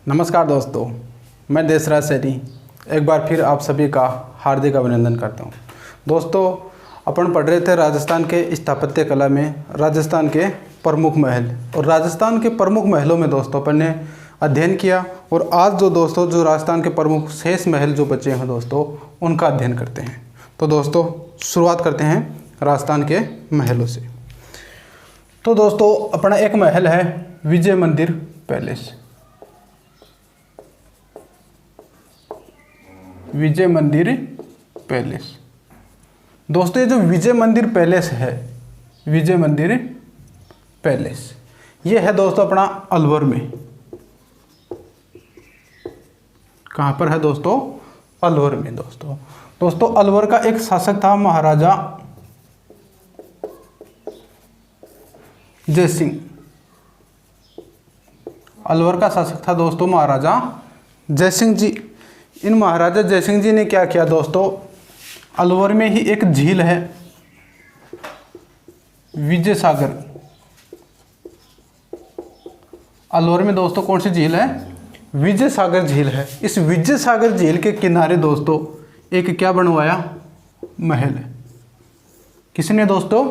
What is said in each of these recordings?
नमस्कार दोस्तों, मैं देशराज सैनी एक बार फिर आप सभी का हार्दिक अभिनंदन करता हूं। दोस्तों, अपन पढ़ रहे थे राजस्थान के स्थापत्य कला में राजस्थान के प्रमुख महल, और राजस्थान के प्रमुख महलों में दोस्तों अपन ने अध्ययन किया। और आज जो राजस्थान के प्रमुख शेष महल जो बचे हैं दोस्तों, उनका अध्ययन करते हैं। तो दोस्तों शुरुआत करते हैं राजस्थान के महलों से। तो दोस्तों अपना एक महल है विजय मंदिर पैलेस। विजय मंदिर पैलेस दोस्तों, ये जो विजय मंदिर पैलेस है, विजय मंदिर पैलेस ये है दोस्तों अपना अलवर में। कहाँ पर है दोस्तों? अलवर में। दोस्तों अलवर का एक शासक था महाराजा जयसिंह। अलवर का शासक था दोस्तों महाराजा जयसिंह जी। इन महाराजा जयसिंह जी ने क्या किया दोस्तों, अलवर में ही एक झील है विजय सागर। अलवर में दोस्तों कौन सी झील है? विजय सागर झील है। इस विजय सागर झील के किनारे दोस्तों एक क्या बनवाया? महल। किसने दोस्तों?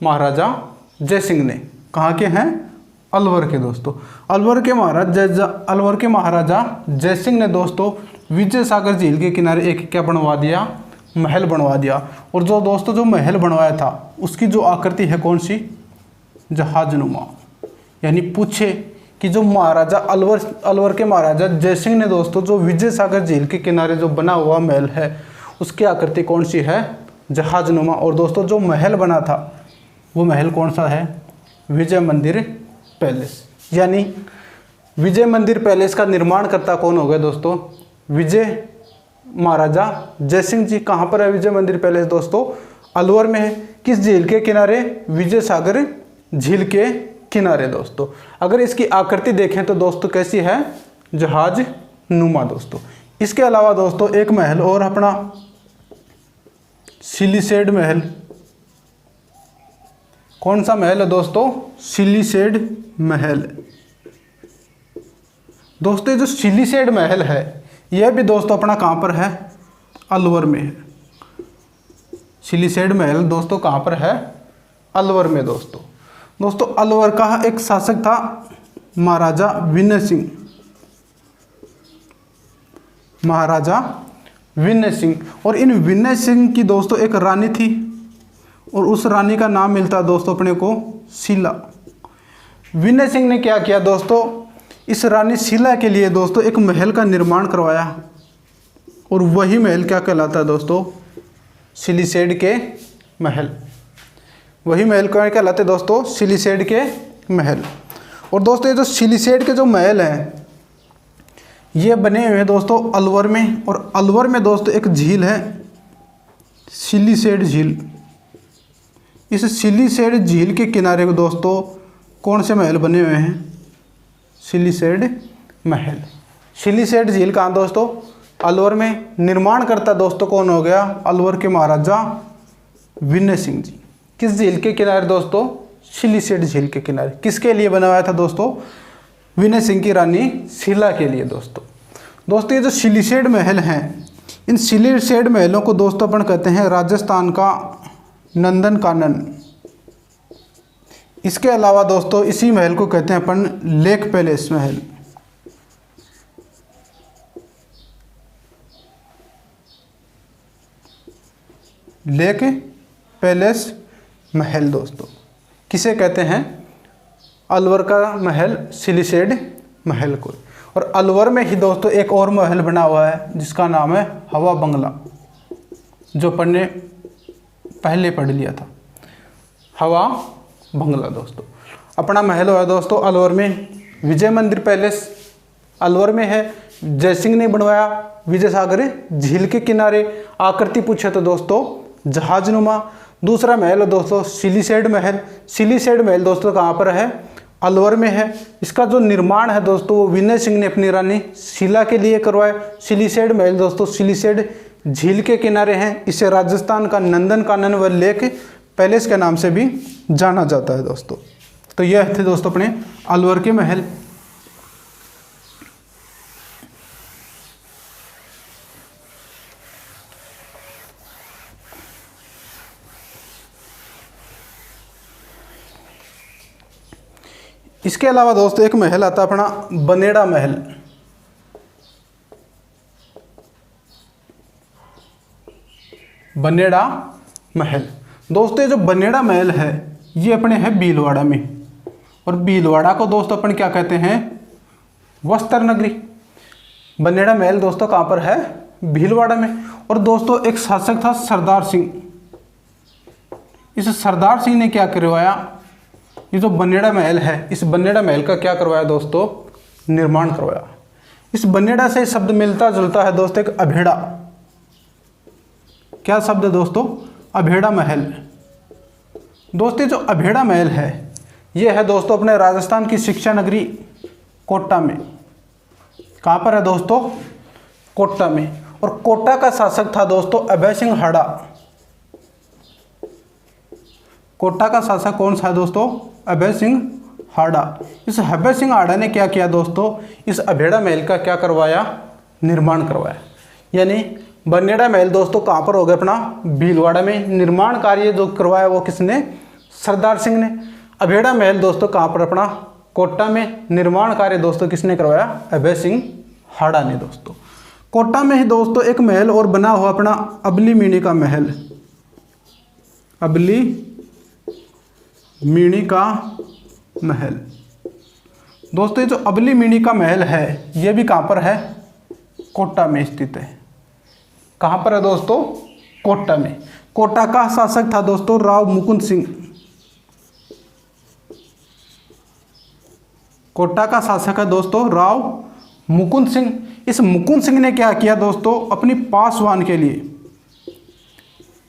महाराजा जयसिंह ने। कहाँ के हैं? अलवर के दोस्तों। अलवर के महाराजा जयसिंह ने दोस्तों विजय सागर झील के किनारे एक क्या बनवा दिया? महल बनवा दिया। और जो महल बनवाया था उसकी जो आकृति है कौन सी? जहाजनुमा। यानी पूछे कि जो महाराजा अलवर के महाराजा जयसिंह ने दोस्तों जो विजय सागर झील के किनारे जो बना हुआ महल है उसकी आकृति कौन सी है? जहाजनुमा। और दोस्तों जो महल बना था वो महल कौन सा है? विजय मंदिर पैलेस। यानी विजय मंदिर पैलेस का निर्माण करता कौन हो गया दोस्तों? विजय महाराजा जयसिंह जी। कहाँ पर है विजय मंदिर पैलेस दोस्तों? अलवर में है। किस झील के किनारे? विजय सागर झील के किनारे दोस्तों। अगर इसकी आकृति देखें तो दोस्तों कैसी है? जहाज नुमा दोस्तों। इसके अलावा दोस्तों एक महल और अपना सिलीसेड महल। कौन सा महल है दोस्तों? सिलीसेड महल। दोस्तों जो सिलीसेड महल है यह भी दोस्तों अपना कहाँ पर है? अलवर में है। सिलीसेड महल दोस्तों कहाँ पर है? अलवर में दोस्तों अलवर का एक शासक था महाराजा विनय सिंह। महाराजा विनय सिंह। और इन विनय सिंह की दोस्तों एक रानी थी और उस रानी का नाम मिलता है दोस्तों अपने को शीला। विनय सिंह ने क्या किया दोस्तों? इस रानी शीला के लिए दोस्तों एक महल का निर्माण करवाया। और वही महल क्या कहलाता है दोस्तों? सिलीसेड के महल। वही महल क्या कहलाते हैं दोस्तों? सिलीसेड के महल। और दोस्तों ये जो सिलीसेड के जो महल हैं ये बने हुए हैं दोस्तों अलवर में। और अलवर में दोस्तों एक झील है सिलीसेड झील। इस सिलीसेड झील के किनारे को दोस्तों कौन से महल बने हुए हैं? सिलीसेड महल। सिलीसेड झील कहाँ दोस्तों? अलवर में। निर्माण करता दोस्तों कौन हो गया? अलवर के महाराजा विनय सिंह जी। किस झील के किनारे दोस्तों? सिलीसेड झील के किनारे। किसके लिए बनवाया था दोस्तों? विनय सिंह की रानी शीला के लिए दोस्तों ये जो सिलीसेड महल हैं, इन सिलीसेड महलों को दोस्तों अपन कहते हैं राजस्थान का नंदन कानन। इसके अलावा दोस्तों इसी महल को कहते हैं अपन लेक पैलेस महल। लेक पैलेस महल दोस्तों किसे कहते हैं? अलवर का महल सिलीसेड महल को। और अलवर में ही दोस्तों एक और महल बना हुआ है जिसका नाम है हवा बंगला, जो अपन ने पहले पढ़ लिया था। हवा बंगला दोस्तों अपना महल हुआ दोस्तों अलवर में। विजय मंदिर पैलेस अलवर में है, जयसिंह ने बनवाया विजय सागर झील के किनारे। आकृति पूछे तो दोस्तों जहाजनुमा। दूसरा महल है दोस्तों सिलीसेड महल। सिलीसेड महल दोस्तों कहाँ पर है? अलवर में है। इसका जो निर्माण है दोस्तों वो विनय सिंह ने अपनी रानी शीला के लिए करवाया। सिलीसेड महल दोस्तों सिलीसेड झील के किनारे हैं। इसे राजस्थान का नंदन कानन व लेक पैलेस के नाम से भी जाना जाता है दोस्तों। तो यह थे दोस्तों अपने अलवर के महल। इसके अलावा दोस्तों एक महल आता है अपना बनेड़ा महल। बनेड़ा महल दोस्तों, जो बनेड़ा महल है ये अपने है भीलवाड़ा में, और भीलवाड़ा को दोस्तों अपन क्या कहते हैं, वस्त्र नगरी। बनेड़ा महल दोस्तों कहाँ पर है, भीलवाड़ा में। और दोस्तों एक शासक था सरदार सिंह। इस सरदार सिंह ने क्या करवाया, ये जो बनेड़ा महल है, इस बनेड़ा महल का क्या करवाया दोस्तों, निर्माण करवाया। इस बनेड़ा से शब्द मिलता जुलता है दोस्तों एक अभेड़ा। क्या शब्द है दोस्तों, अभेड़ा महल। दोस्तों जो अभेड़ा महल है ये है दोस्तों अपने राजस्थान की शिक्षा नगरी कोटा में। कहाँ पर है दोस्तों, कोटा में। और कोटा का शासक था दोस्तों अभय सिंह हाड़ा। कोटा का शासक कौन सा है दोस्तों, अभय सिंह हाड़ा। इस अभय सिंह हाड़ा ने क्या किया दोस्तों, इस अभेड़ा महल का क्या करवाया, निर्माण करवाया। यानी बनेड़ा महल दोस्तों कहाँ पर हो गया, अपना भीलवाड़ा में। निर्माण कार्य जो करवाया वो किसने, सरदार सिंह ने। अभेड़ा महल दोस्तों कहाँ पर, अपना कोटा में। निर्माण कार्य दोस्तों किसने करवाया, अभय सिंह हाड़ा ने। दोस्तों कोटा में ही दोस्तों एक महल और बना हुआ अपना अबली मीणी का महल। अबली मीणी का महल दोस्तों, ये जो अबली मीणी का महल है ये भी कहाँ पर है, कोटा में स्थित है। कहाँ पर है दोस्तों, कोटा में। कोटा का शासक था दोस्तों राव मुकुंद सिंह। कोटा का शासक है दोस्तों राव मुकुंद सिंह। इस मुकुंद सिंह ने क्या किया दोस्तों, अपनी पासवान के लिए,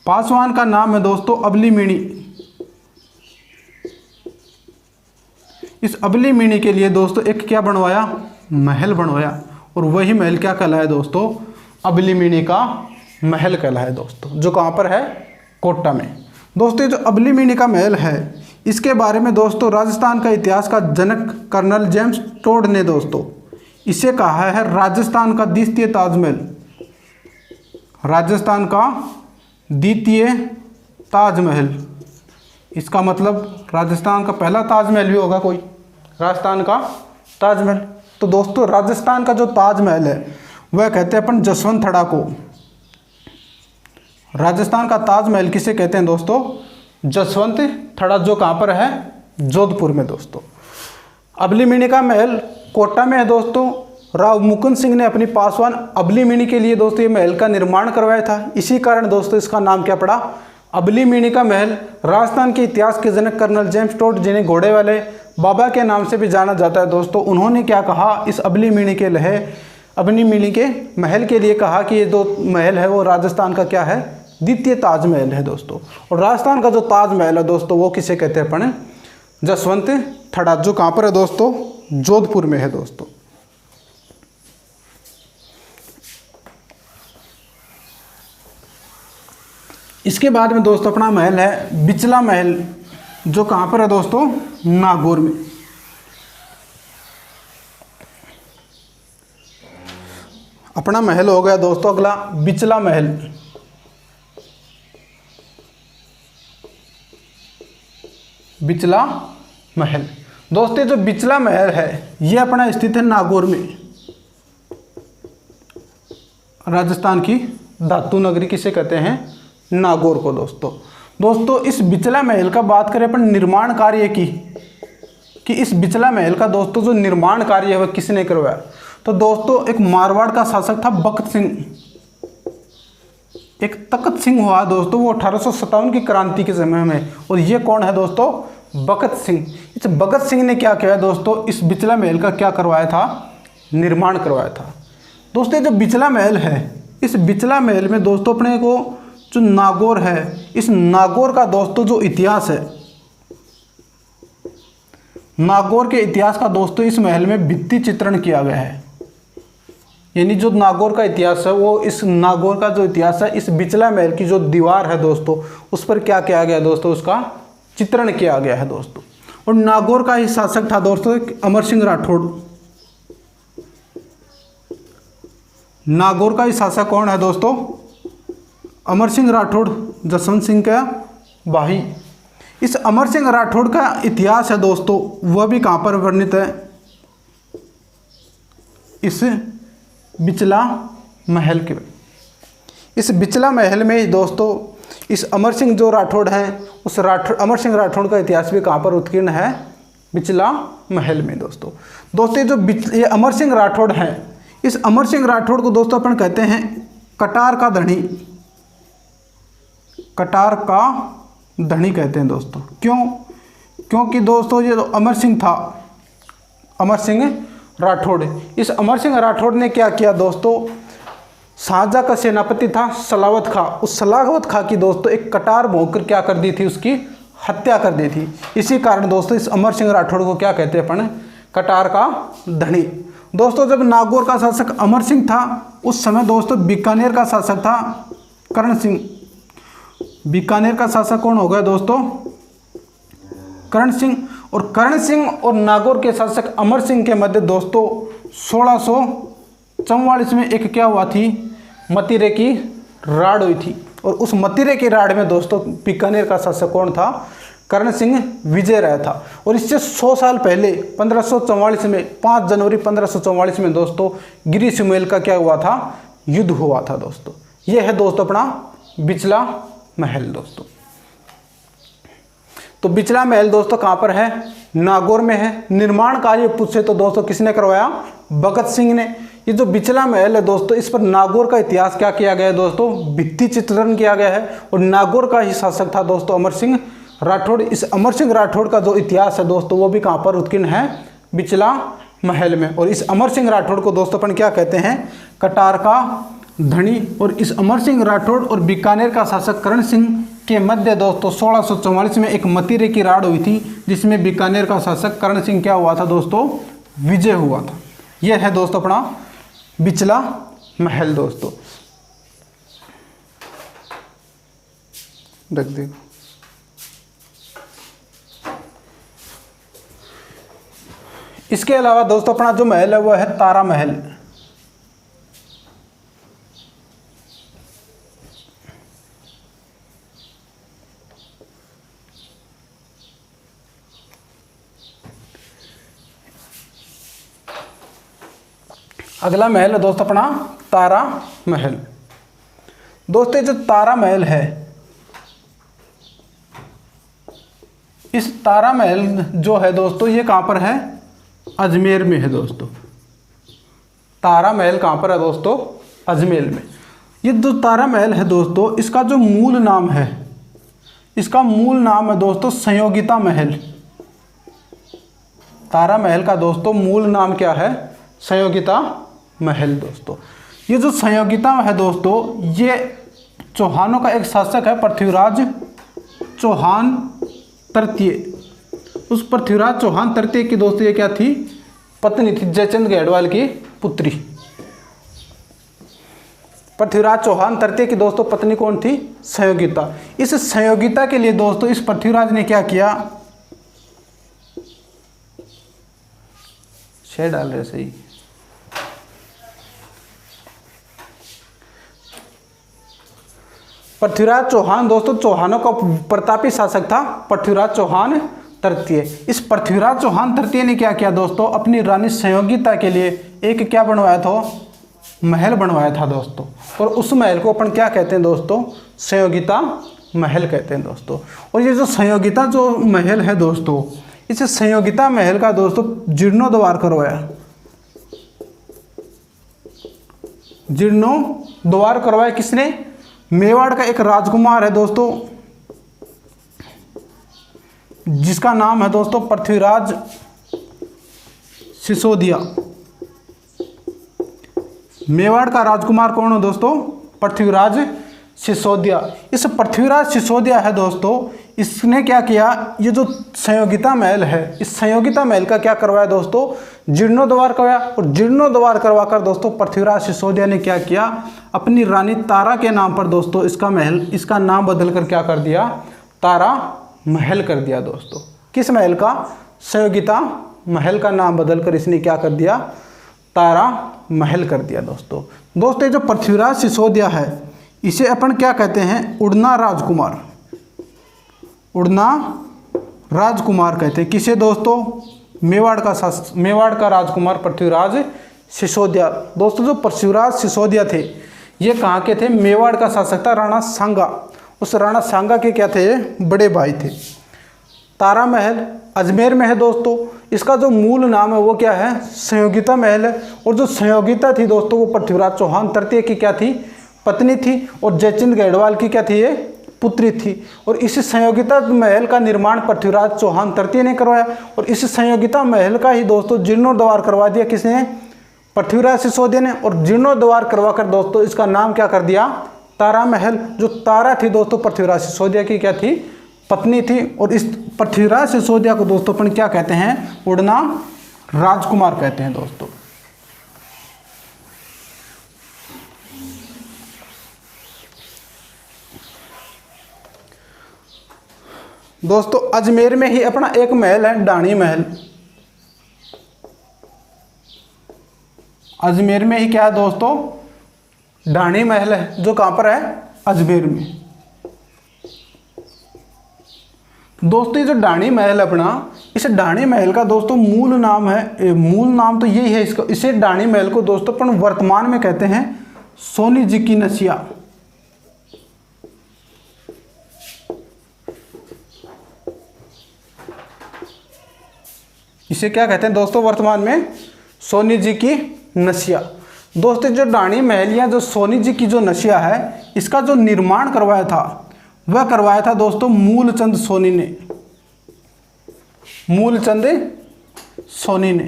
पासवान का नाम है दोस्तों अबली मीणी। इस अबली मीणी के लिए दोस्तों एक क्या बनवाया, महल बनवाया। और वही महल क्या कहलाया दोस्तों, अबली मीणी का महल कहलाया दोस्तों, जो कहाँ पर है, कोटा में। दोस्तों जो अबली मीणी का महल है इसके बारे में दोस्तों राजस्थान का इतिहास का जनक कर्नल जेम्स टोड ने दोस्तों इसे कहा है राजस्थान का द्वितीय ताजमहल। राजस्थान का द्वितीय ताजमहल, इसका मतलब राजस्थान का पहला ताजमहल भी होगा कोई, राजस्थान का ताजमहल। तो दोस्तों राजस्थान का जो ताजमहल है वह कहते हैं अपन जसवंत को। राजस्थान का ताजमहल किसे कहते हैं दोस्तों, जसवंत थड़ा, जो कहाँ पर है, जोधपुर में। दोस्तों अबली मीणी का महल कोटा में है दोस्तों। राव मुकुंद सिंह ने अपनी पासवान अबली मीणी के लिए दोस्तों ये महल का निर्माण करवाया था। इसी कारण दोस्तों इसका नाम क्या पड़ा, अबली मीणी का महल। राजस्थान के इतिहास के जनक कर्नल जेम्स टोड, जिन्हें घोड़े वाले बाबा के नाम से भी जाना जाता है दोस्तों, उन्होंने क्या कहा, इस अबली मीणी के अबली मीणी के महल के लिए कहा कि ये जो महल है वो राजस्थान का क्या है, द्वितीय ताजमहल है दोस्तों। और राजस्थान का जो ताजमहल है दोस्तों वो किसे कहते हैं अपन, जसवंत थड़ा, जो कहाँ पर है दोस्तों, जोधपुर में है दोस्तों। इसके बाद में दोस्तों अपना महल है बिचला महल, जो कहाँ पर है दोस्तों, नागौर में। अपना महल हो गया दोस्तों अगला बिचला महल। बिचला महल दोस्तों, जो बिचला महल है ये अपना स्थित है नागौर में। राजस्थान की धातु नगरी किसे कहते हैं, नागौर को। दोस्तों इस बिचला महल का बात करें अपन निर्माण कार्य की, कि इस बिचला महल का दोस्तों जो निर्माण कार्य है वह किसने करवाया, तो दोस्तों एक मारवाड़ का शासक था बख्त सिंह। एक तख्त सिंह हुआ दोस्तों, वो 1857 की क्रांति के समय में। और ये कौन है दोस्तों, भगत सिंह। इस भगत सिंह ने क्या किया दोस्तों, इस बिचला महल का क्या करवाया था, निर्माण करवाया था। दोस्तों जो बिचला महल है, इस बिचला महल में दोस्तों अपने को जो नागौर है, इस नागौर का दोस्तों जो इतिहास है, नागौर के इतिहास का दोस्तों इस महल में भित्ति चित्रण किया गया है। यानी जो नागौर का इतिहास है वो इस नागौर का जो इतिहास है, इस बिचला महल की जो दीवार है दोस्तों उस पर क्या किया गया दोस्तों, उसका चित्रण किया गया है दोस्तों। और नागौर का ही शासक था दोस्तों अमर सिंह राठौड़। नागौर का ही शासक कौन है दोस्तों, अमर सिंह राठौड़, जसवंत सिंह का भाई। इस अमर सिंह राठौड़ का इतिहास है दोस्तों, वह भी कहाँ पर वर्णित है, इस बिचला महल के। इस बिचला महल में दोस्तों इस अमर सिंह जो राठौड़ हैं, उस अमर सिंह राठौड़ का इतिहास भी कहाँ पर उत्कीर्ण है, बिचला महल में दोस्तों। ये अमर सिंह राठौड़ हैं, इस अमर सिंह राठौड़ को दोस्तों अपन कहते हैं कटार का धनी, कटार का धनी कहते हैं दोस्तों। क्यों? क्योंकि दोस्तों ये जो अमर सिंह था, अमर सिंह राठौड़, इस अमर सिंह राठौड़ ने क्या किया दोस्तों, शाहजहाँ का सेनापति था सलावत खां, उस सलावत खां की दोस्तों एक कटार भोंककर क्या कर दी थी, उसकी हत्या कर दी थी। इसी कारण दोस्तों इस अमर सिंह राठौड़ को क्या कहते हैं अपन, कटार का धनी। दोस्तों जब नागौर का शासक अमर सिंह था, उस समय दोस्तों बीकानेर का शासक था करण सिंह। बीकानेर का शासक कौन हो गया दोस्तों, करण सिंह। और करण सिंह और नागौर के शासक अमर सिंह के मध्य दोस्तों 1644 में एक क्या हुआ थी, मतिरे की राड़ हुई थी। और उस मतिरे की राड़ में दोस्तों बीकानेर का शासक कौन था, करण सिंह विजय रहा था। और इससे 100 साल पहले 1544 में 5 जनवरी 1544 में दोस्तों गिरी सुमेल का क्या हुआ था, युद्ध हुआ था दोस्तों। ये है दोस्तों अपना बिचला महल दोस्तों। तो बिचला महल दोस्तों कहाँ पर है, नागौर में है। निर्माण कार्य पूछे तो दोस्तों किसने करवाया, भगत सिंह ने। ये जो बिचला महल है दोस्तों, इस पर नागौर का इतिहास क्या किया गया है दोस्तों, भित्ति चित्रण किया गया है। और नागौर का ही शासक था दोस्तों अमर सिंह राठौड़। इस अमर सिंह राठौड़ का जो इतिहास है दोस्तों, वो भी कहाँ पर उत्कीर्ण है, बिचला महल में। और इस अमर सिंह राठौड़ को दोस्तों अपन क्या कहते हैं, कटार का धनी। और इस अमर सिंह राठौड़ और बीकानेर का शासक करण सिंह के मध्य दोस्तों 1644 में एक मतिरे की राड़ हुई थी, जिसमें बीकानेर का शासक करण सिंह क्या हुआ था दोस्तों, विजय हुआ था। यह है दोस्तों अपना बिचला महल दोस्तों। रख दे। इसके अलावा दोस्तों अपना जो महल है वो है तारा महल। अगला महल है दोस्तों अपना तारा महल। दोस्तों जो तारा महल है, इस तारा महल जो है दोस्तों ये कहाँ पर है, अजमेर में है दोस्तों। तारा महल कहाँ पर है दोस्तों, अजमेर में। ये जो तारा महल है दोस्तों, इसका जो मूल नाम है, इसका मूल नाम है दोस्तों संयोगिता महल। तारा महल का दोस्तों मूल नाम क्या है, संयोगिता महल दोस्तों। ये जो संयोगिता है दोस्तों, ये चौहानों का एक शासक है पृथ्वीराज चौहान तृतीय। उस पृथ्वीराज चौहान तृतीय की दोस्तों ये क्या थी, पत्नी थी, जयचंद गढ़वाल की पुत्री। पृथ्वीराज चौहान तृतीय की दोस्तों पत्नी कौन थी, संयोगिता। इस संयोगिता के लिए दोस्तों इस पृथ्वीराज ने क्या किया, शेर डाल रहे सही, पृथ्वीराज चौहान दोस्तों चौहानों का प्रतापी शासक था पृथ्वीराज चौहान तृतीय। इस पृथ्वीराज चौहान तृतीय ने क्या किया दोस्तों, अपनी रानी संयोगिता के लिए एक क्या बनवाया था, महल बनवाया था दोस्तों। और उस महल को अपन क्या कहते हैं दोस्तों, संयोगिता महल कहते हैं दोस्तों। और ये जो संयोगिता जो महल है दोस्तों, इस संयोगिता महल का दोस्तों जीर्णोद्धार करवाया, जीर्णोद्धार करवाया किसने, मेवाड़ का एक राजकुमार है दोस्तों, जिसका नाम है दोस्तों पृथ्वीराज सिसोदिया। मेवाड़ का राजकुमार कौन है दोस्तों, पृथ्वीराज सिसोदिया। इस पृथ्वीराज सिसोदिया है दोस्तों, इसने क्या किया, ये जो संयोगिता महल है, इस संयोगिता महल का क्या करवाया दोस्तों, जीर्णोद्धार करवाया। और जीर्णोद्धार करवाकर दोस्तों पृथ्वीराज सिसोदिया ने क्या किया, अपनी रानी तारा के नाम पर दोस्तों इसका महल, इसका नाम बदलकर क्या कर दिया, तारा महल कर दिया दोस्तों। किस महल का, संयोगिता महल का नाम बदलकर इसने क्या कर दिया, तारा महल कर दिया दोस्तों। दोस्तों जो पृथ्वीराज सिसोदिया है, इसे अपन क्या कहते हैं, उड़ना राजकुमार। उड़ना राजकुमार कहते हैं। किसे दोस्तों? मेवाड़ का राजकुमार पृथ्वीराज सिसोदिया। दोस्तों जो पृथ्वीराज सिसोदिया थे ये कहाँ के थे? मेवाड़ का शासक था राणा सांगा। उस राणा सांगा के क्या थे? बड़े भाई थे। तारा महल अजमेर में है दोस्तों। इसका जो मूल नाम है वो क्या है? संयोगिता महल है। और जो संयोगिता थी दोस्तों वो पृथ्वीराज चौहान तृतीय की क्या थी? पत्नी थी। और जयचंद गढ़वाल की क्या थी? ये पुत्री थी। और इस संयोगिता महल का निर्माण पृथ्वीराज चौहान तृतीय ने करवाया। और इस संयोगिता महल का ही दोस्तों जीर्णोद्धार करवा दिया किसने? पृथ्वीराज सिसोदिया ने। और जीर्णोद्धार करवाकर दोस्तों इसका नाम क्या कर दिया? तारा महल। जो तारा थी दोस्तों पृथ्वीराज सिसोदिया की क्या थी? पत्नी थी। और इस पृथ्वीराज सिसोदिया को दोस्तों अपन क्या कहते हैं? उड़ना राजकुमार कहते हैं दोस्तों। दोस्तों अजमेर में ही अपना एक महल है डाणी महल। अजमेर में ही क्या है दोस्तों? डाणी महल है, जो कहां पर है? अजमेर में। दोस्तों ये जो डाणी महल अपना, इस डाणी महल का दोस्तों मूल नाम है, मूल नाम तो यही है इसका। इसे डाणी महल को दोस्तों अपन वर्तमान में कहते हैं सोनी जी की नसिया। इसे क्या कहते हैं दोस्तों वर्तमान में? सोनी जी की नसिया। दोस्तों जो डाणी महल या जो सोनी जी की जो नसिया है इसका जो निर्माण करवाया था वह करवाया था दोस्तों मूलचंद सोनी ने। मूलचंद सोनी ने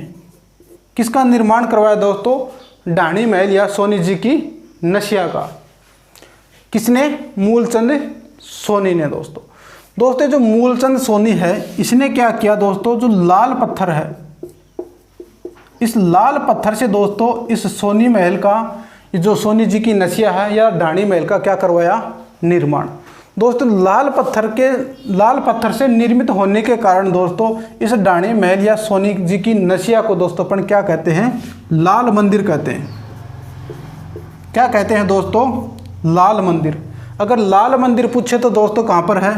किसका निर्माण करवाया दोस्तों? डाणी महल या सोनी जी की नसिया का। किसने? मूलचंद सोनी ने दोस्तों। दोस्तों जो मूलचंद सोनी है इसने क्या किया दोस्तों? जो लाल पत्थर है, इस लाल पत्थर से दोस्तों इस सोनी महल का, जो सोनी जी की नसिया है या डाणी महल का क्या करवाया? निर्माण। दोस्तों लाल पत्थर से निर्मित होने के कारण दोस्तों इस डाणी महल या सोनी जी की नसिया को दोस्तों अपन क्या कहते हैं? लाल मंदिर कहते हैं। क्या कहते हैं दोस्तों? लाल मंदिर। अगर लाल मंदिर पूछे तो दोस्तों कहाँ पर है?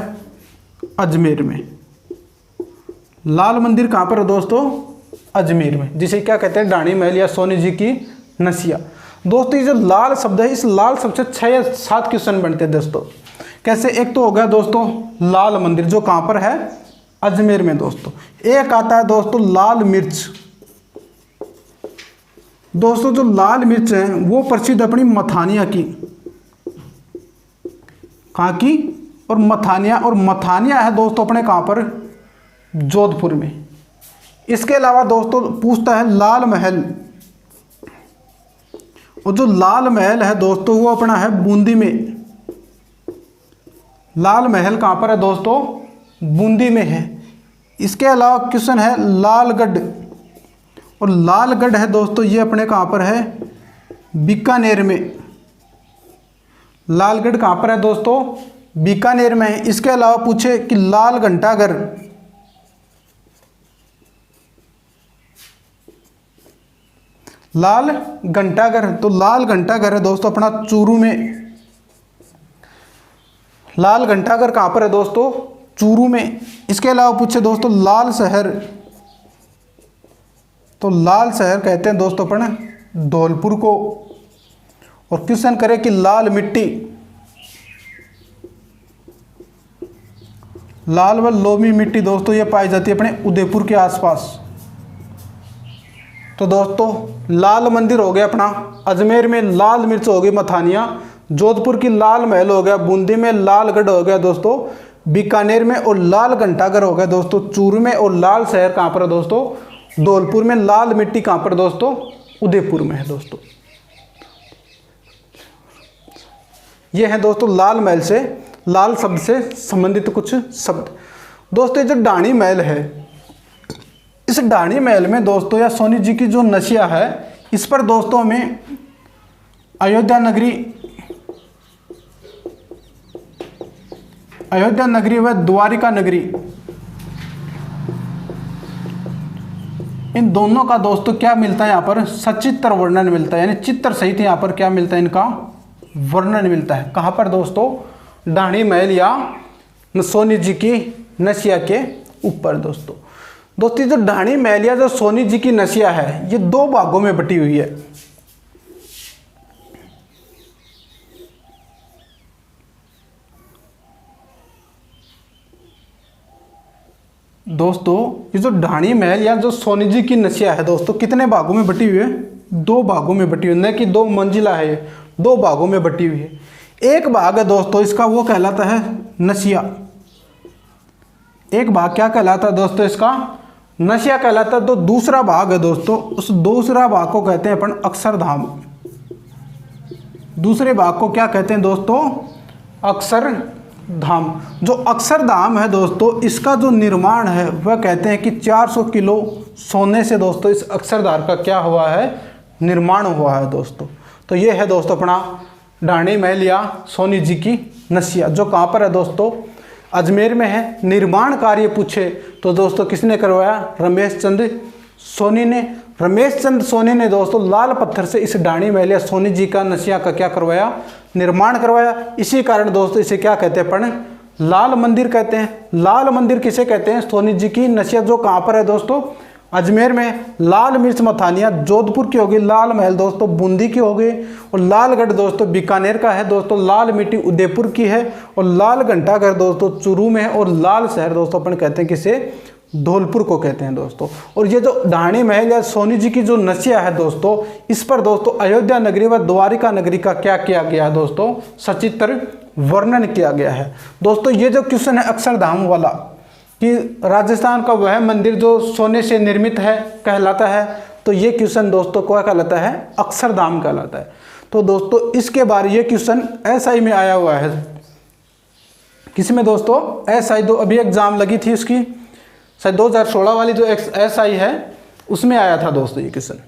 अजमेर में। लाल मंदिर कहाँ पर है दोस्तों? अजमेर में, जिसे क्या कहते हैं? डाणी महल या सोनी जी की नसिया। दोस्तों ये जो लाल शब्द है, इस लाल शब्द से 6 या 7 क्वेश्चन बनते हैं दोस्तों। कैसे? एक तो हो गया दोस्तों लाल मंदिर, जो कहाँ पर है? अजमेर में दोस्तों। एक आता है दोस्तों लाल मिर्च। दोस्तों जो लाल मिर्च है वो प्रसिद्ध अपनी मथानिया की। कहाँ की? और मथानिया। और मथानिया है दोस्तों अपने कहाँ पर? जोधपुर में। इसके अलावा दोस्तों पूछता है लाल महल। और जो लाल महल है दोस्तों वो अपना है बूंदी में। लाल महल कहाँ पर है दोस्तों? बूंदी में है। इसके अलावा क्वेश्चन है लालगढ़। और लालगढ़ है दोस्तों ये अपने कहाँ पर है? बीकानेर में। लालगढ़ कहाँ पर है दोस्तों? बीकानेर में है। इसके अलावा पूछे कि लाल घंटाघर। लाल घंटाघर, तो लाल घंटाघर है दोस्तों अपना चूरू में। लाल घंटाघर कहाँ पर है दोस्तों? चूरू में। इसके अलावा पूछे दोस्तों लाल शहर, तो लाल शहर कहते हैं दोस्तों अपन धौलपुर को। और क्वेश्चन करें कि लाल मिट्टी, लाल व लोमी मिट्टी दोस्तों ये पाई जाती है अपने उदयपुर के आसपास। तो दोस्तों लाल मंदिर हो गया अपना, अजमेर में लाल मिर्च हो गई मथानिया, जोधपुर की लाल महल हो गया, बूंदी में लालगढ़ हो गया दोस्तों, बीकानेर में, और लाल घंटाघर हो गया दोस्तों चूरू में, और लाल शहर कहाँ पर है दोस्तों? धौलपुर में। लाल मिट्टी कहाँ पर दोस्तों? उदयपुर में है दोस्तों। ये है दोस्तों लाल महल से, लाल शब्द से संबंधित कुछ शब्द। दोस्तों जो डाणी महल है, इस डाणी महल में दोस्तों या सोनी जी की जो नसिया है इस पर दोस्तों हमें अयोध्या नगरी व द्वारिका नगरी, इन दोनों का दोस्तों क्या मिलता है यहाँ पर? सचित्र वर्णन मिलता है, यानी चित्र सहित यहाँ पर क्या मिलता है? इनका वर्णन मिलता है। कहाँ पर दोस्तों? डाणी महल या सोनी जी की नसिया के ऊपर दोस्तों। दोस्तों ये जो ढाणी महल या जो सोनी जी की नसिया है ये 2 भागों में बटी हुई है। दोस्तों ये जो ढाणी महल या जो सोनी जी की नसिया है दोस्तों कितने भागों में बटी हुई है? 2 भागों में बटी हुई है, न कि 2 मंजिला है, 2 भागों में बटी हुई है। एक भाग है दोस्तों इसका वो कहलाता है नसिया, एक भाग क्या कहलाता है दोस्तों इसका? नसिया कहलाता है। तो दूसरा भाग है दोस्तों, उस दूसरा भाग को कहते हैं अपन अक्षरधाम। दूसरे भाग को क्या कहते हैं दोस्तों? अक्षरधाम। जो अक्षरधाम है दोस्तों इसका जो निर्माण है वह कहते हैं कि 400 किलो सोने से दोस्तों इस अक्षरधाम का क्या हुआ है? निर्माण हुआ है दोस्तों। तो ये है दोस्तों अपना ढाणी महल या सोनी जी की नसिया, जो कहाँ पर है दोस्तों? अजमेर में है। निर्माण कार्य पूछे तो दोस्तों किसने करवाया? रमेश चंद्र सोनी ने। रमेश चंद्र सोनी ने दोस्तों लाल पत्थर से इस ढाणी महल या सोनी जी का नसिया का क्या करवाया? निर्माण करवाया। इसी कारण दोस्तों इसे क्या कहते हैं अपन? लाल मंदिर कहते हैं। लाल मंदिर किसे कहते हैं? सोनी जी की नसिया, जो कहाँ पर है दोस्तों? अजमेर में। लाल मिर्च मथानिया जोधपुर की होगी, लाल महल दोस्तों बूंदी की होगी, और लालगढ़ दोस्तों बीकानेर का है दोस्तों, लाल मिट्टी उदयपुर की है, और लाल घंटाघर दोस्तों चूरू में है, और लाल शहर दोस्तों अपन कहते हैं किसे? धौलपुर को कहते हैं दोस्तों। और ये जो ढाणी महल या सोनी जी की जो नसिया है दोस्तों इस पर दोस्तों अयोध्या नगरी व द्वारिका नगरी का क्या किया गया है दोस्तों? सचित्र वर्णन किया गया है दोस्तों। ये जो क्वेश्चन है अक्षरधाम वाला कि राजस्थान का वह मंदिर जो सोने से निर्मित है कहलाता है, तो ये क्वेश्चन दोस्तों क्या कहलाता है? अक्षरधाम कहलाता है। तो दोस्तों इसके बारे ये क्वेश्चन SI में आया हुआ है। किसमें दोस्तों? SI दो अभी एग्जाम लगी थी उसकी, शायद 2016 वाली जो SI है उसमें आया था दोस्तों ये क्वेश्चन।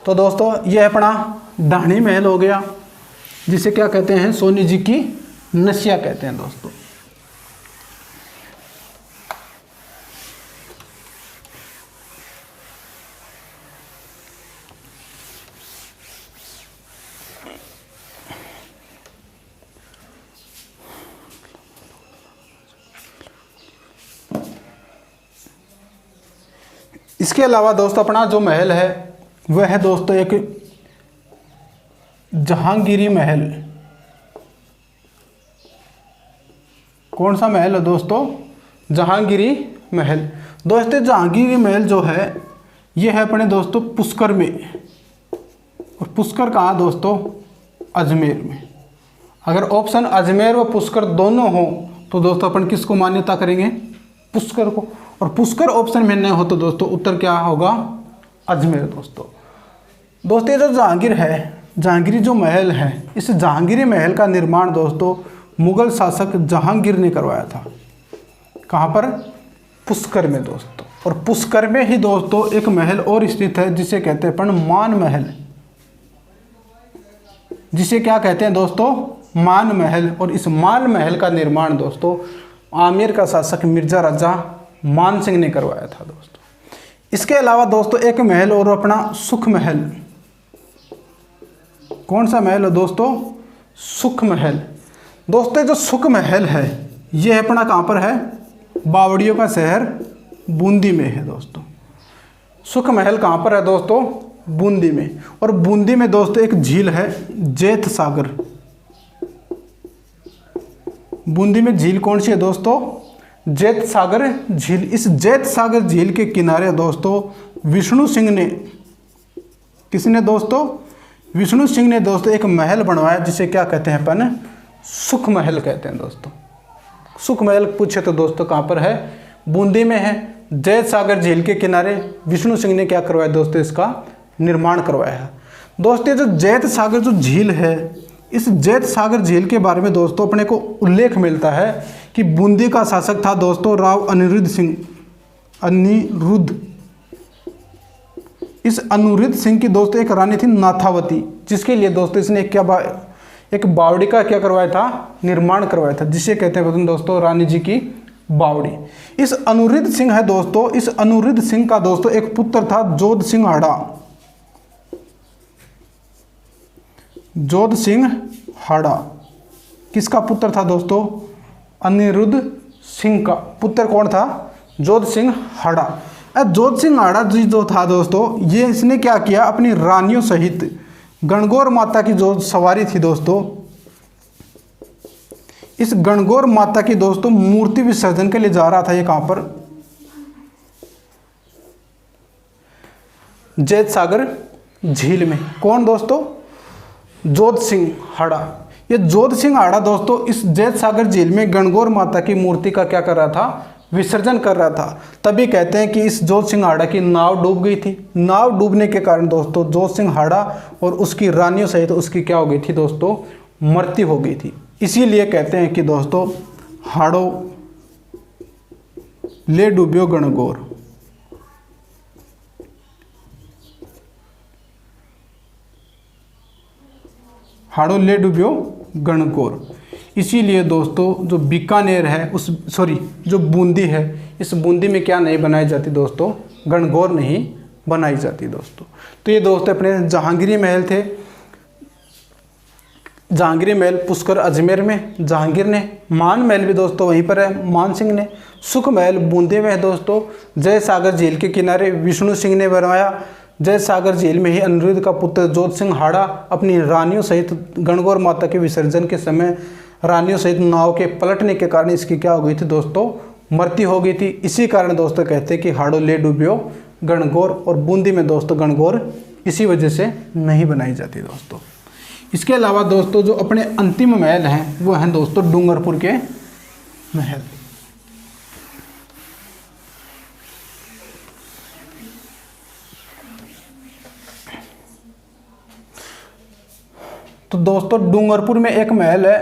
तो दोस्तों ये अपना ढाणी महल हो गया, जिसे क्या कहते हैं? सोनी जी की नसिया कहते हैं दोस्तों। इसके अलावा दोस्तों अपना जो महल है वह है दोस्तों एक जहांगीरी महल। कौन सा महल है दोस्तों? जहांगीरी महल। दोस्तों जहांगीरी महल जो है ये है अपने दोस्तों पुष्कर में, और पुष्कर कहाँ दोस्तों? अजमेर में। अगर ऑप्शन अजमेर व पुष्कर दोनों हो तो दोस्तों अपन किसको मान्यता करेंगे? पुष्कर को। और पुष्कर ऑप्शन में नहीं हो तो दोस्तों उत्तर क्या होगा? अजमेर दोस्तों। दोस्तों ये जो जहांगीर है, जहांगीरी जो महल है, इस जहांगीरी महल का निर्माण दोस्तों मुगल शासक जहांगीर ने करवाया था। कहाँ पर? पुष्कर में दोस्तों। और पुष्कर में ही दोस्तों एक महल और स्थित है जिसे कहते हैं अपन मान महल। जिसे क्या कहते हैं दोस्तों? मान महल। और इस मान महल का निर्माण दोस्तों आमेर का शासक मिर्जा राजा मान सिंह ने करवाया था दोस्तों। इसके अलावा दोस्तों एक महल और अपना सुख महल। कौन सा महल है दोस्तों? सुख महल। दोस्तों जो सुख महल है ये अपना कहाँ पर है? बावड़ियों का शहर बूंदी में है दोस्तों। सुख महल कहाँ पर है दोस्तों? बूंदी में। और बूंदी में दोस्तों एक झील है जैत सागर। बूंदी में झील कौन सी है दोस्तों? जैत सागर झील। इस जैत सागर झील के किनारे दोस्तों विष्णु सिंह ने, किसने दोस्तों? विष्णु सिंह ने दोस्तों एक महल बनवाया जिसे क्या कहते हैं अपन? सुख महल कहते हैं दोस्तों। सुख महल पूछे तो दोस्तों कहाँ पर है? बूंदी में है। जैत सागर झील के किनारे विष्णु सिंह ने क्या करवाया दोस्तों? इसका निर्माण करवाया है दोस्तों। जो जैत सागर जो झील है, इस जैत सागर झील के बारे में दोस्तों अपने को उल्लेख मिलता है कि बूंदी का शासक था दोस्तों राव अनिरुद्ध सिंह। अनिरुद्ध। इस अनिरुद्ध सिंह की दोस्तों एक रानी थी नाथावती, जिसके लिए दोस्तों इसने क्या एक बावड़ी का क्या करवाया था? निर्माण करवाया था, जिसे कहते हैं दोस्तों रानी जी की बावड़ी। इस अनिरुद्ध सिंह है दोस्तों, इस अनिरुद्ध सिंह का दोस्तों एक पुत्र था जोध सिंह हाड़ा। जोध सिंह हाड़ा किसका पुत्र था दोस्तों? अनिरुद्ध सिंह का पुत्र कौन था? जोध सिंह हाड़ा। जोध सिंह हाड़ा जी जो था दोस्तों, ये इसने क्या किया, अपनी रानियों सहित गणगौर माता की जो सवारी थी दोस्तों, इस गणगौर माता की दोस्तों मूर्ति विसर्जन के लिए जा रहा था। ये कहां पर? जैत सागर झील में। कौन दोस्तों? जोध सिंह हाड़ा। ये जोध सिंह हाड़ा दोस्तों इस जैत सागर झील में गणगौर माता की मूर्ति का क्या कर रहा था? विसर्जन कर रहा था। तभी कहते हैं कि इस जोध सिंह हाड़ा की नाव डूब गई थी। नाव डूबने के कारण दोस्तों जोध सिंह हाड़ा और उसकी रानियों सहित उसकी क्या हो गई थी दोस्तों? मृत्यु हो गई थी। इसीलिए कहते हैं कि दोस्तों हाड़ो ले डूबियो गणगौर। हाड़ो ले डूबियो गणगौर। इसीलिए दोस्तों जो बीकानेर है जो बूंदी है, इस बूंदी में क्या नहीं बनाई जाती दोस्तों? गणगौर नहीं बनाई जाती दोस्तों। तो ये दोस्तों अपने जहांगीरी महल थे। जहांगीरी महल पुष्कर अजमेर में जहांगीर ने, मान महल भी दोस्तों वहीं पर है मान सिंह ने, सुख महल बूंदी में है दोस्तों, जय सागर झील के किनारे विष्णु सिंह ने बनवाया। जय सागर झील में ही अनिरुद्ध का पुत्र जोध सिंह हाड़ा अपनी रानियों सहित गणगौर माता के विसर्जन के समय रानियों सहित नाव के पलटने के कारण इसकी क्या हो गई थी दोस्तों? मृत्यु हो गई थी। इसी कारण दोस्तों कहते हैं कि हाड़ो ले डूबियो गणगौर। और बूंदी में दोस्तों गणगौर इसी वजह से नहीं बनाई जाती दोस्तों। इसके अलावा दोस्तों जो अपने अंतिम महल हैं वो हैं दोस्तों डूंगरपुर के महल। तो दोस्तों डूंगरपुर में एक महल है,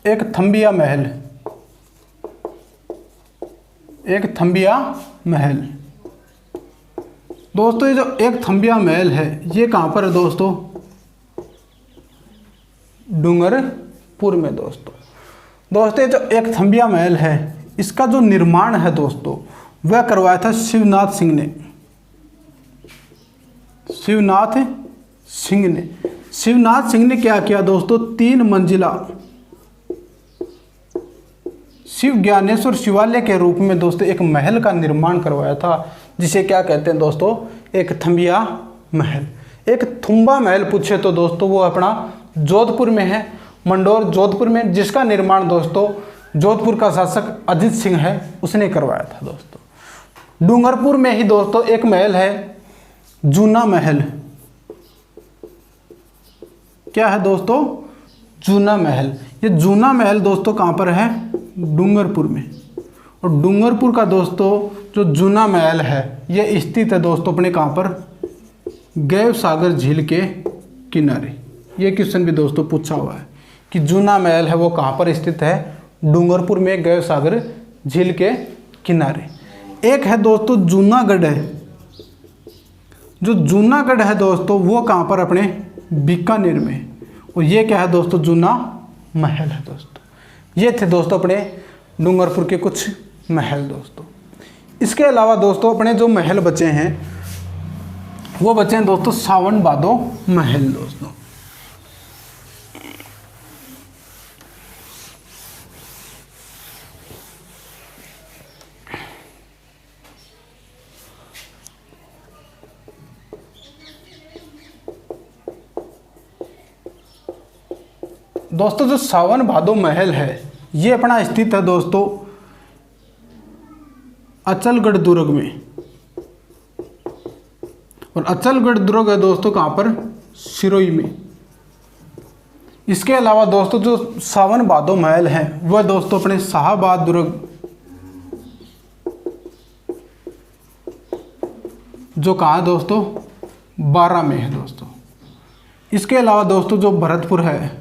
एक थंबिया महल। एक थंबिया महल दोस्तों, ये जो एक थंबिया महल है ये कहाँ पर है दोस्तों? डूंगरपुर में दोस्तों ये जो एक थंबिया महल है इसका जो निर्माण है दोस्तों वह करवाया था शिवनाथ सिंह ने। शिवनाथ सिंह ने क्या किया दोस्तों? 3 मंजिला शिव ज्ञानेश्वर शिवालय के रूप में दोस्तों एक महल का निर्माण करवाया था, जिसे क्या कहते हैं दोस्तों? एक थंबिया महल। एक थुम्बा महल पूछे तो दोस्तों वो अपना जोधपुर में है, मंडोर जोधपुर में, जिसका निर्माण दोस्तों जोधपुर का शासक अजित सिंह है उसने करवाया था दोस्तों। डूंगरपुर में ही दोस्तों एक महल है जूना महल। क्या है दोस्तों? जूना महल। ये जूना महल दोस्तों कहाँ पर है? डूंगरपुर में। और डूंगरपुर का दोस्तों जो जूना महल है ये स्थित है दोस्तों अपने कहाँ पर? गैव सागर झील के किनारे। ये क्वेश्चन भी दोस्तों पूछा हुआ है कि जूना महल है वो कहाँ पर स्थित है? डूंगरपुर में गैव सागर झील के किनारे। एक है दोस्तों जूनागढ़ है। जो जूनागढ़ है दोस्तों वो कहाँ पर? अपने बीकानेर में। और ये क्या है दोस्तों? जूना महल है दोस्तों। ये थे दोस्तों अपने डूंगरपुर के कुछ महल दोस्तों। इसके अलावा दोस्तों अपने जो महल बचे हैं वो बचे हैं दोस्तों सावन भादो महल दोस्तों। दोस्तों जो सावन भादो महल है ये अपना स्थित है दोस्तों अचलगढ़ दुर्ग में। और अचलगढ़ दुर्ग है दोस्तों कहाँ पर? सिरोही में। इसके अलावा दोस्तों जो सावन भादो महल है वह दोस्तों अपने शाहबाद दुर्ग जो कहाँ है दोस्तों? 12 में है दोस्तों। इसके अलावा दोस्तों जो भरतपुर है,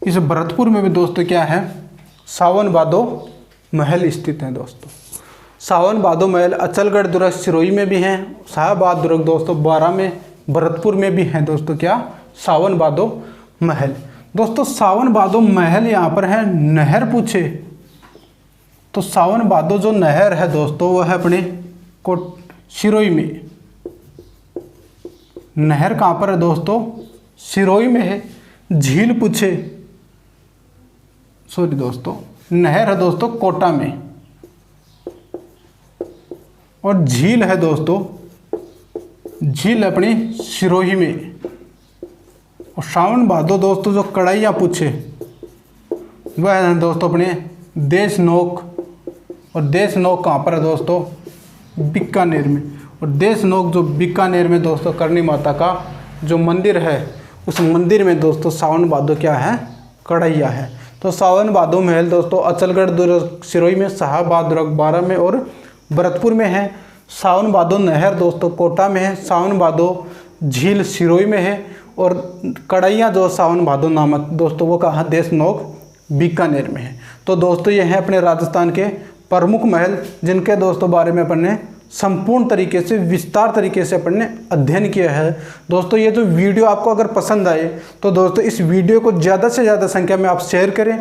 इस भरतपुर में भी दोस्तों क्या है? सावन भादो महल स्थित है दोस्तों। सावन भादो महल अचलगढ़ दुर्ग सिरोही में भी हैं, शाहबाद दुर्ग दोस्तों 12 में, भरतपुर में भी हैं दोस्तों क्या? सावन भादो महल। दोस्तों सावन भादो महल यहाँ पर है नहर पूछे तो सावन भादो जो नहर है दोस्तों वह है अपने कोट सिरोही में। नहर कहाँ पर है दोस्तों? सिरोही में है। झील पूछे सॉरी दोस्तों, नहर है दोस्तों कोटा में, और झील है दोस्तों, झील अपनी सिरोही में। और सावन भादो दोस्तों जो कड़ाइयाँ पूछे वह है दोस्तों अपने देशनोक। और देशनोक कहाँ पर है दोस्तों? बीकानेर में। और देशनोक जो बीकानेर में दोस्तों करणी माता का जो मंदिर है, उस मंदिर में दोस्तों सावन भादो क्या है? कढ़ैया है। तो सावन भादो महल दोस्तों अचलगढ़ दुर्ग सिरोही में, शाहबाद दुर्ग बारा में और भरतपुर में है। सावन भादो नहर दोस्तों कोटा में है। सावन भादो झील सिरोही में है। और कढ़ैया जो सावन भादो नामक दोस्तों वो कहाँ? देशनोक बीकानेर में है। तो दोस्तों ये हैं अपने राजस्थान के प्रमुख महल, जिनके दोस्तों बारे में अपन ने संपूर्ण तरीके से विस्तार तरीके से अपन ने अध्ययन किया है। दोस्तों ये जो वीडियो आपको अगर पसंद आए तो दोस्तों इस वीडियो को ज़्यादा से ज़्यादा संख्या में आप शेयर करें।